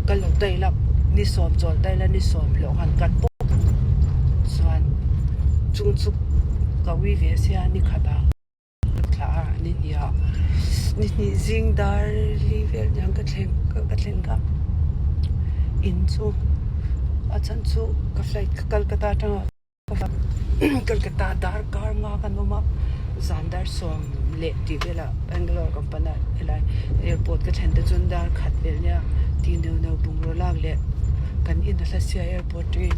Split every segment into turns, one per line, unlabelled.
กันเราได้ละนิสอมจอดได้ละนิสอมเหลวหันกันปุ๊บส่วนจุงจุกกวิเวเสียนี่ขัดาคลานี่เนี่ยนี่จิงดาร์ลีเวลยังกัดเล่นกับอินซูอาจารย์ซูกับไฟกัลกัตตาจังกัลกัตตาดาร์การงากันมาจันดาร์สอมเละที่เวลาแบงกลอร์กัมปนาอะไรแอร์พอร์ตก็เห็นแต่จุนดาร์ขัดเวลเนี่ยที่เนื้อบุ้งโรลากเละกันอินทัศน์แอร์พอร์ตที่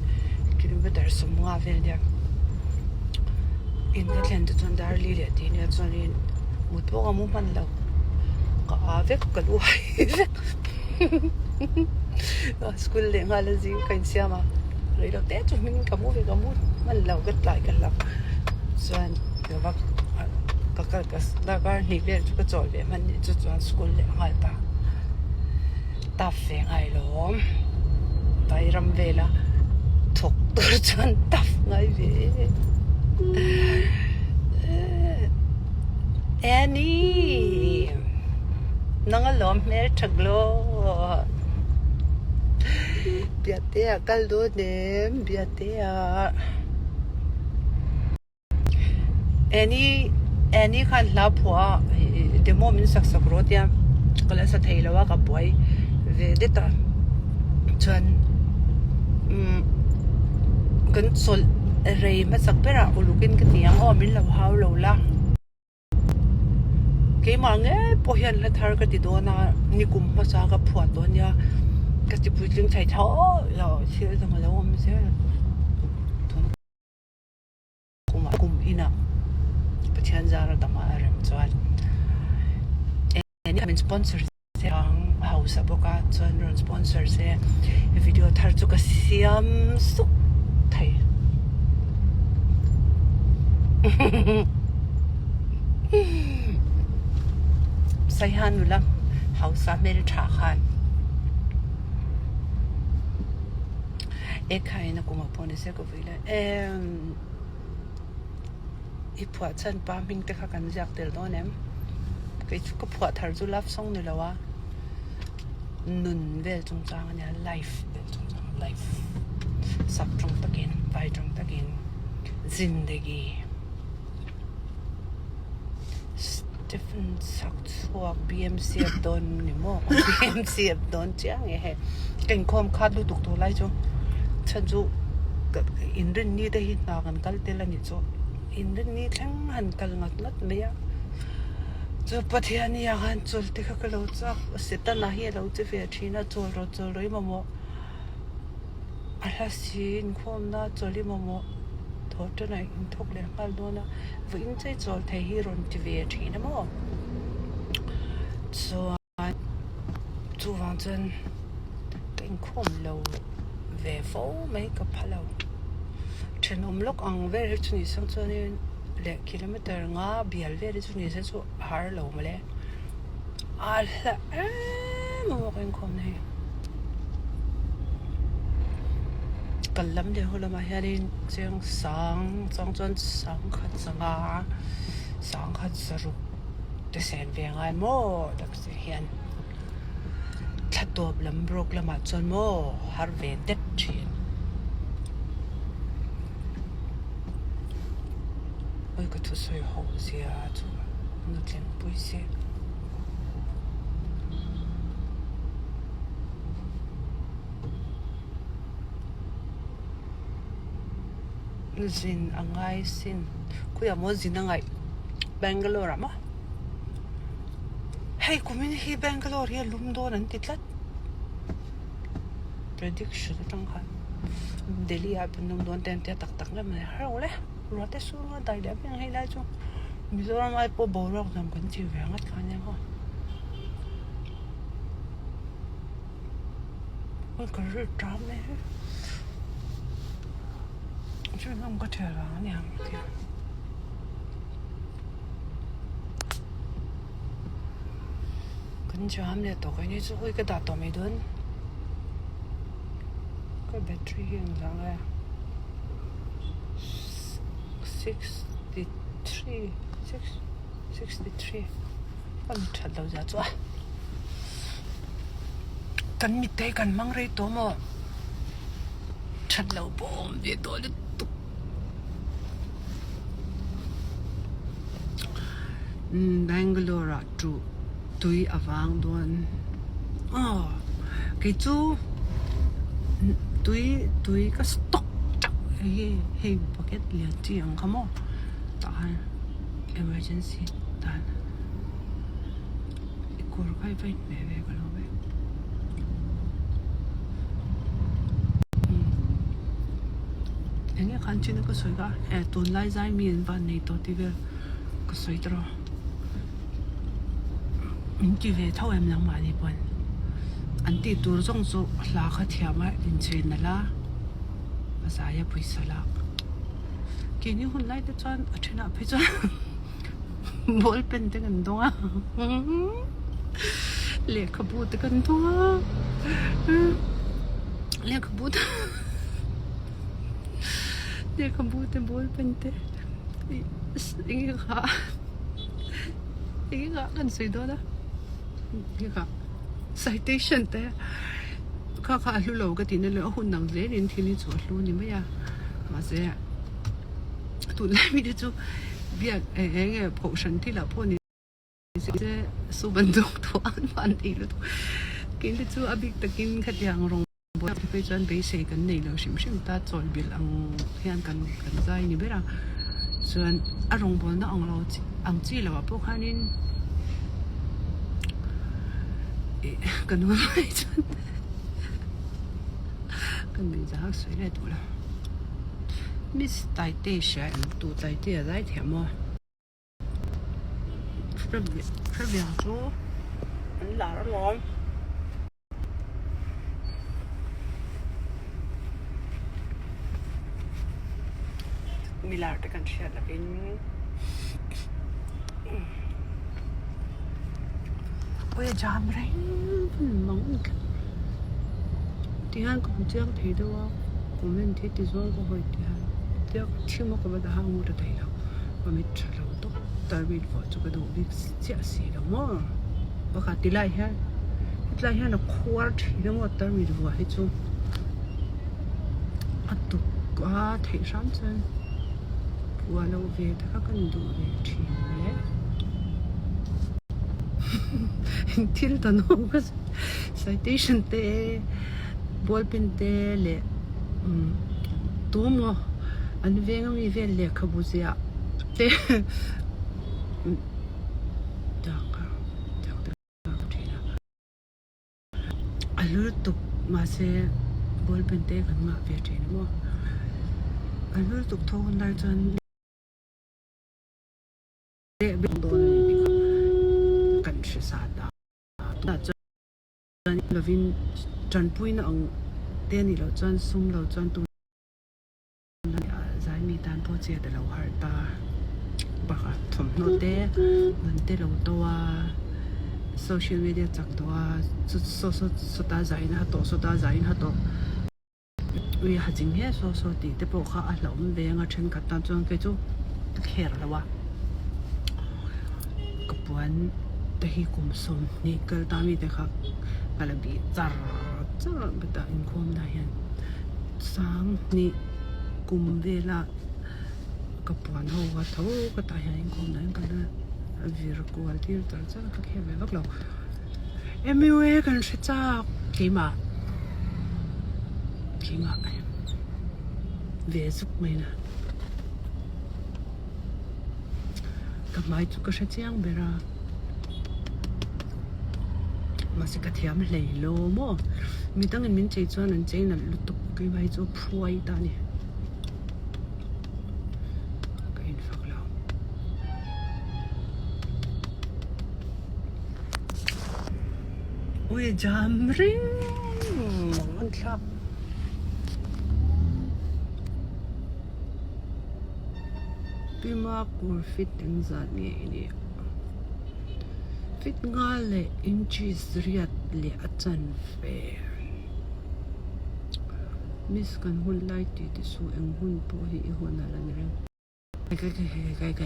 กิโลเมตรสมงาเวลเนี่ยอินก็เห็นแต่จุนดาร์ลีเละที่เนี่ยจนอินมุดพวกมุ่งมันเราก็อาเวกก็รู้สกุลเลี้ยงอะไรสิกันเสียมาเลยเราเตะจุดมันกับมูไปกับมูมันเราก็ไล่กันเราส่วนเดี๋ยวว่าก็แล้วก็หนีเรียนก็จอดเรียนมันจะจวนสกุลเลี้ยงอะไรปะตับเสียงไอ้ล้อมไปรำเวลาถกตัวจนตับไงเว้แอนนี่น้องล้อมแม่ถักโลเบียดเตะกัลโดเนมเบียดเตะแอนนี่ขันลาผัวเดโมมินสักรถเนี่ยก็เลยสัตย์แล้วว่ากับป่วยเวเดต้าจนกันส่วนเรย์มาสักเปล่าอุลุกินกันยังอ๋อมินเราหาวเราละกี่มังพอเห็นแล้วทาร์ก็ติดโดนนะนี่กุมภาษากับผัวตัวเนี่ยก็จะพูดเรื่องใช้เท้าเราเชื่อทำไมแล้วไม่เชื่อกุมอินะประเทศจาระตั้งมาเริ่มจวนนี่เป็นสปอนเซอร์เสียงเฮาส์บอกว่าจวนรอนสปอนเซอร์เสียวิดีโอทาร์จุกเสียมสุดไทยใส่ฮันอยู่แล้วเฮาส์ไม่ได้ฉากฮันใครนะกูมาพูดในเสียกับวิลล์อีผัวฉันป้ามิงแต่ข้ากันจากเดลโดนเนี่ยก็ผัวทาร์จูรับส่งนี่แล้ววะนุนเวลจงจางเนี่ยไลฟ์เวลจงจางไลฟ์สับตรงตะกินไปตรงตะกินซินเดกีสตีฟนสักชัวบีเอ็มซีเอฟโดนนี่มั้งบีเอ็มซีเอฟโดนเจ้าไงเฮ้เก่งความคาดรู้ตุกตัวไรจ้ะฉันจูอินเดนนี่ได้หินนากันกัลเตลันนี่จ้ะอินเดนนี่ทั้งหันกัลงัดนัดเมียจูปะเทียนี่ยังหันจูที่เขาก็เราจ้าเสร็จแล้วเฮียเราจะเฟียทีน่าจูเราจูเลยมั่งมั่งอะไรสินความน่าจูเลยมั่งมั่งทอดจนไหนอินทุกเรื่องกันด้วยนะวิ่งใจจูเที่ฮีโร่ที่เฟียทีนะมั่งจูวันจันเก่งความเราเวฟไม่กับพะเราฉันลูกอังเวรจุนี่สังจนี่เล็กกิโลเมตรงาเบียลเวรจุนี่สังจูหาเรามาเลยอะไรมันว่าเป็นคนไหนกันลำเดียวเรามาเห็นเสียงสังจนสังขัดสังอาสังขัดสรุปแต่เสียงเวียงไงโม่ดักเสียงถ้าตัวลำบรกละมาจนโม่ฮาร์เวนเด็ดเชียนโอ้ยก็ทุกสิ่งเขาเสียจูนึกเล่นปุยเสียจินอ่างไงสินคุยมั่วจินอ่างไงเบงกาลูร์มั้งเฮ้ยกูไม่ได้เบงกาลูร์เฮียลุมโดนนั่นติดละ prediction ตั้งค่ะเดลี่อาเป็นลุมโดนเต็มเตี้ยตักๆแล้วมันหาเลยรถเตสูงได้เดี๋ยวเป็นให้ได้จูมิโซราไม่พอบอลล์ทำกันจีบยังไงกันยังฮะมันก็รู้จักไหมช่วยทำก็เท่าไรเนี่ยกันจะทำเนี่ยตัวกันนี่จะคุยกันต่อไม่โดนก็แบตเตอรี่ยังจังเลย63 มันถัดเราจะจ้ะ กันมิเตกันมังเรตัวมอฉันเล่าปมเดี๋ยวตัวเล็กตุกBengaluru จูตุยอวังดวนอ๋อกิจูตุยก็สต็อกจักเฮ้พ็อกเก็ตเลียนจีอังขโมยตาน emergency ตานอีกคนใครไปไหนเว้ยก็รู้เว้ยอย่างเงี้ยคันชินก็สวยก็ตัวไล่ใจมีนบ้านในตัวที่เว้ยก็สวยตลอดจีเวท่าเอ็มยังมาดีปนอันที่ตัวจงจุลาขเทียมว่าอินเชนนั่นละภาษาญี่ปุ่นสลักกินนี่คนไล่แต่จนอัจฉริยะไปจนบอลเป็นแต่กันตัวเลี้ยขบูแต่กันตัวเลี้ยขบูแต่บอลเป็นแต่อีกค่ะกันสวยด้วยนะนี่ค่ะ citation แต่ข้ารู้เราก็ทีนั้นเลยหุ่นหนังเรียนที่นี่จวดรู้นี่ไม่ยากมาเสียตุนไล่ไม่ได้จูเบียกผงชันที่เราพูดนี่เสียสู้บรรทุกตัวอันฟันอีกแล้วกินได้จูอบิกตะกินขัดยางรงบนที่ไปจนไปเสกันนี่เราชิมตาจอยบิลอังเฮียนกันใจนี่เบ้าส่วนอารมณ์บนนั้นเราอังจีเราพวกนี้กันว่าไม่จนกันไม่จะหักสวยเลยตัวละมิสไตเตชันตัวไตเตะได้แถมอ่ะพระเบียงจูอันหลาร้อนมีหลาแต่กันเชียร์ละเป็นโอ้ยจามแรงมองกันที่ฮันก็เจ้าที่ตัวคอมเมนต์ที่ที่ส่วนก็คอยที่ฮันเจ้าที่มันก็มาด่าหัวตัวที่เราว่าไม่ใช่เราต้องแต่วิดว่าจะกระโดดวิ่งเสียสีเรามั้งว่าขาดที่ไรฮะที่ไรฮะเราควาที่เราว่าแต่วิดว่าให้จูอัดตุกว่าที่สามชั้นว่าเราเวทก็กันดูเวทีเลยที่เราต้องก็ citation เตะบอลเป็นเตะเลยตัวมั้งอันเวงมีเวลเล็กขบุเสียเตะดังที่นะอันรู้ตุกมาเสียบอลเป็นเตะกันมาเวทีนะมั้งอันรู้ตุกทอนได้จนเตะเป็นโดนกันศึกษาได้แต่จนเราวินจนพูดนะองเต้นนี่เราจนซุ่มเราจนตัวใจมีการพอเจอแต่เราหาตาบักถมโนเต้เหมือนเต้เราตัวโซเชียลมีเดียจากตัวสุดตาใจนะตัวสุดตาใจนะตัววิหารจริงเหรอสุดที่แต่พวกเขาเราไม่เวงอ่ะเช่นกันตอนจนก็จะเขียนแล้ววะกับวันแต่ที่กุมสมนี่ก็ตามมีแต่ครับอะไรบีจ้าไม่ได้อินคอมได้ยันสังนี่กุมเวลากับวันหัวท้อก็ตายยันอินคอมได้กันนะวิรกูอัลที่จ้าก็แค่แบบว่าเราไม่เวกันใช่จ้ากี่มาเวสุกไหมนะกับไม่จุกก็ใช่เจียงเบรามาสิกเทียมเลยโลโมมีตั้งเงินมินเจจวนนั่นเจนั่นลุตุกกี่ใบจูพรวยตาเนี่ยก็อินฟักเราโอ้ยจามริงมันครับพี่มากูฟิตตั้งใจเนี่ยฟิตงานเลยอินชีสเรียดเลยอาจารย์เฟร์มิสกันหุ่นไล่ตีที่สู้เองหุ่นพอที่อีหุ่นอะไรนี่เรื่องไก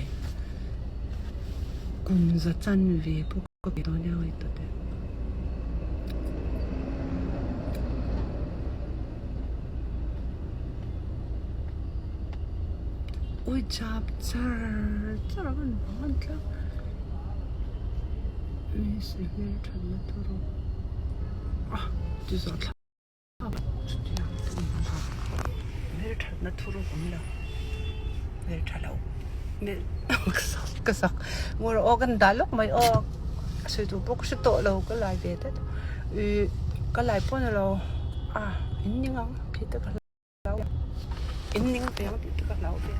กุมจะจันเวพวกก็ไปตอนเดียวไอ้ตัวเด็ก ôi chạp char char vẫn ngon lắm mình sẽ nghe thật là thôi rồi à chỉ sợ thật nghe thật là thôi rồi cũng là nghe thật lâu nghe cái sao ngồi ở gần đó lúc mấy ở sự tụ bốc sự tội lâu cái lại về đấy cái lại bốn lâu à in những ông thì tất cả lâu in những tiếng thì tất cả lâu về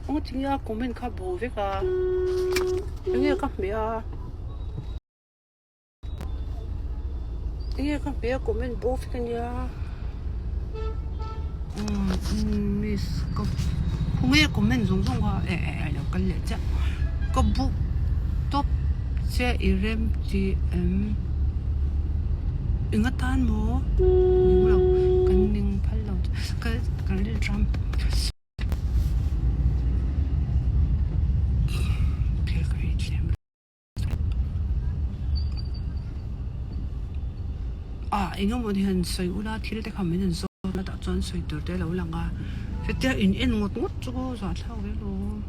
ông chính là của mình khá bổ với cả những cái các bé những cái các bé của mình bổ với cái nhà miss không nghe của mình dùng qua là cái lệ chắc có bút top sẽ irem thì ingatan mo những lâu cái ninh phải lâu cái lệ drum 인가 뭐 한 소이 우라 티를 때 가면은 소라 다 전 소이 들때 라울랑가 그때 인 것도 주고 저 타고 그래도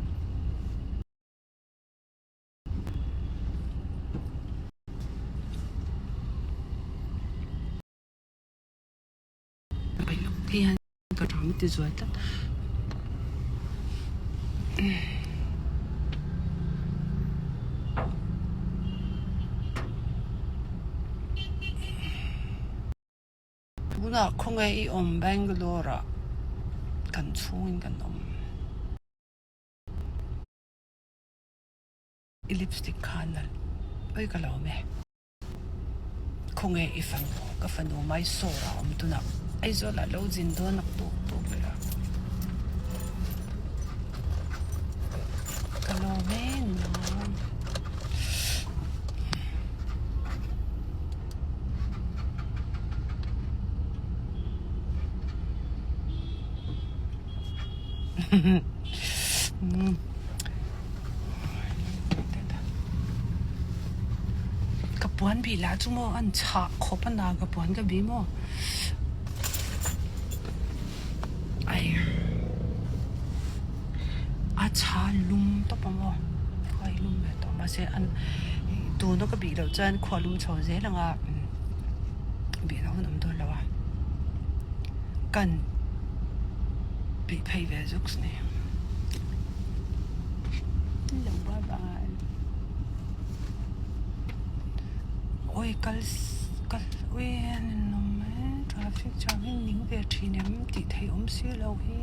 그냥 그 다음에 또 좋았다 누나 콩에 이 Bengaluru kan chung kan om i lipstick kanal oi ka law me 콩에 i fan mai sora om tu na ai zo la lo jin do nak to bela ka law me noกระปวนบีลาจุโมอันฉะขบนากระปวนกระบีโมไออาชาลุมตบโมไอลุมแบบต่อมาเสียอันตัวนกกระบีเราจะขวาลุมโชว์เสียแล้วอ่ะบีเราหนุ่มตัวแล้วอ่ะกันบีเพย์เวซุกส์เนี่ยLang babaan. Oi kal oi ano naman traffic jam ning ve thinem ti thei si lo hi